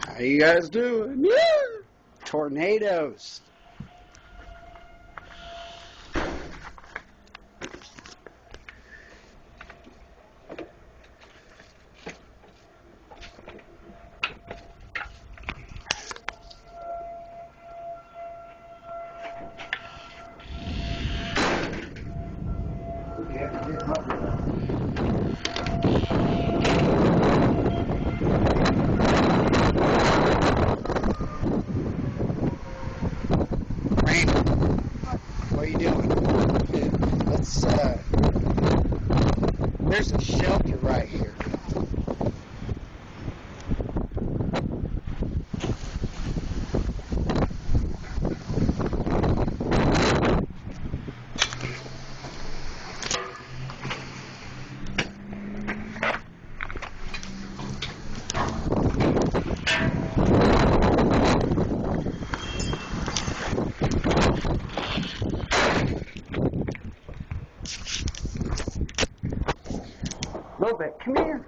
How you guys doing? Yeah. Tornadoes. What are you doing? Let's, there's a shelter right here. A little bit. Come here.